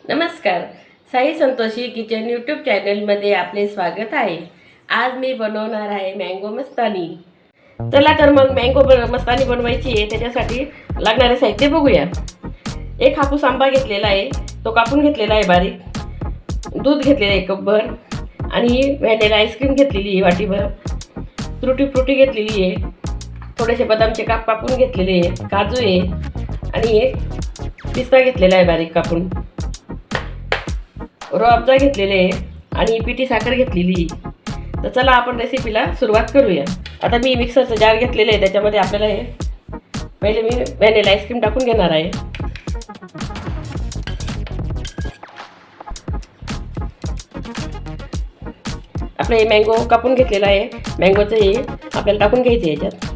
नमस्कार. साई संतोषी kitchen YouTube चॅनलमध्ये आपले स्वागत आहे. आज मी बनवणार आहे मँगो मस्तानी. चला तर मग मँगो मस्तानी बनवायची आहे. त्याच्यासाठी लागणारे साहित्य बघूया. एक हापूस आंबा घेतलेला आहे, तो कापून घेतलेला आहे बारीक. दूध घेतलेलं आहे कपभर आणि व्हॅनिला आईस्क्रीम घेतलेली आहे वाटीभर. तुरटी फ्रुटी घेतलेली आहे. थोडेसे बदामचे काप कापून घेतलेले आहे. काजू आहे आणि एक पिस्ता घेतलेला आहे बारीक कापून. रुअफजा घेतलेले आहे आणि पिठी साखर घेतलेली. तर चला आपण रेसिपीला सुरुवात करूया. आता मी मिक्सरचं जार घेतलेलं आहे, त्याच्यामध्ये आपल्याला हे पहिले मी व्हॅनिला आईस्क्रीम टाकून घेणार आहे. आपलं हे मँगो कापून घेतलेला आहे. मँगोचं हे आपल्याला टाकून घ्यायचं आहे याच्यात.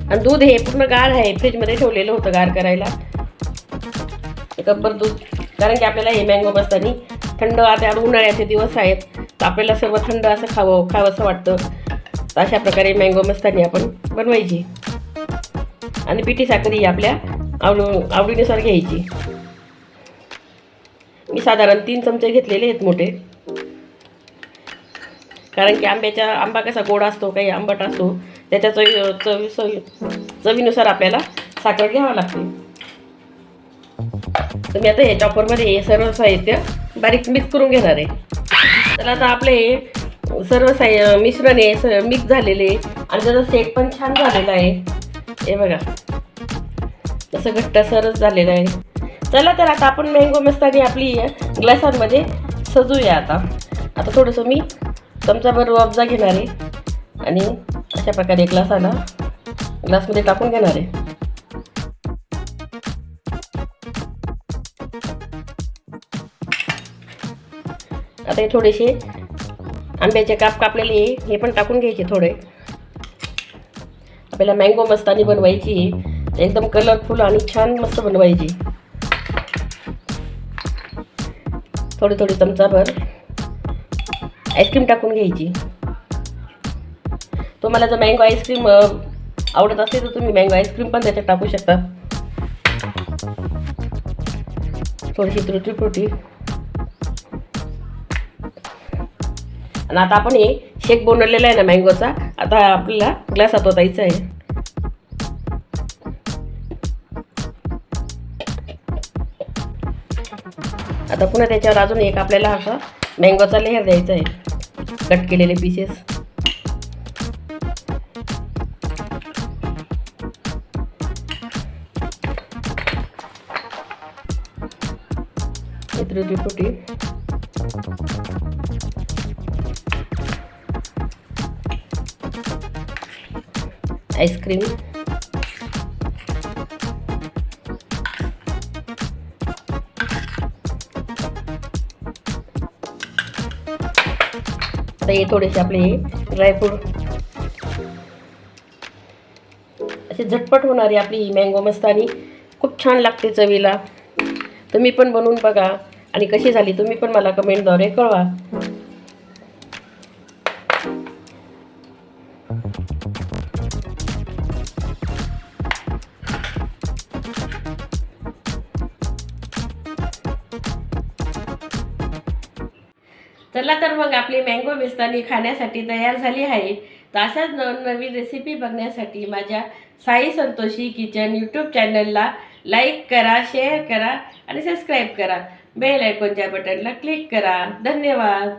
आणि दूध हे पूर्ण गार आहे, फ्रीजमध्ये ठेवलेलं होतं गार करायला. कपभर दूध, कारण की आपल्याला हे मँगो मस्तानी थंड, आता उन्हाळ्याचे दिवस आहेत तर आपल्याला सर्व थंड असं खावंसं वाटतं. तर अशा प्रकारे मँगो मस्तानी आपण बनवायची. आणि पिठी साखर ही आपल्या आवडीनुसार घ्यायची. मी साधारण 3 चमचे घेतलेले आहेत मोठे, कारण की आंबा कसा गोड असतो, काही आंबट असतो, त्याच्या चवीनुसार आपल्याला साखर घ्यावं लागते. तर मी आता हे चॉपरमध्ये हे सर्व साहित्य बारीक मिक्स करून घेणार आहे. तर आता आपले हे सर्व मिश्रण आहे मिक्स झालेले आणि त्याचा सेट पण छान झालेला आहे. हे बघा तसं घट्ट सरस झालेलं आहे. चला तर आता आपण मँगो मस्तानी आपली ग्लासांमध्ये सजूया. आता थोडंसं मी चमचाभर रुअफजा घेणार आहे आणि अशा प्रकारे ग्लासमध्ये टाकून घेणार आहे. आता हे थोडेसे आंब्याचे काप कापलेले हे पण टाकून घ्यायचे थोडे. आपल्याला मँगो मस्तानी बनवायची, एकदम कलरफुल आणि छान मस्त बनवायची. थोडी चमचाभर आईस्क्रीम टाकून घ्यायची. तुम्हाला जर मँगो आईस्क्रीम आवडत असेल तर तुम्ही मँगो आईस्क्रीम पण त्याच्यात टाकू शकता. थोडीशी तुरटी फ्रुटी. आणि आता आपण हे शेक बनवलेला आहे ना मँगोचा, आता आपल्याला ग्लासात ओतायचा आहे. आता पुन्हा त्याच्यावर अजून एक आपल्याला असा मँगोचा लेयर द्यायचा आहे, कट केलेले पीसेस. तुरटी फ्रुटी, आईस्क्रीम, आता हे थोडेसे आपले ड्रायफ्रूट. असे झटपट होणारी आपली ही मँगो मस्तानी खूप छान लागते चवीला. तुम्ही पण बनवून बघा आणि कशी झाली तुम्ही पण मला कमेंटद्वारे कळवा. चला तर मग आपली मँगो मस्तानी खाण्यासाठी तयार झाली आहे. तर अशाच नवीन रेसिपी बघण्यासाठी माझ्या साई संतोषी किचन यूट्यूब चॅनलला लाईक करा, शेअर करा आणि सबस्क्राईब करा. बेल आयकॉनच्या बटनला क्लिक करा. धन्यवाद.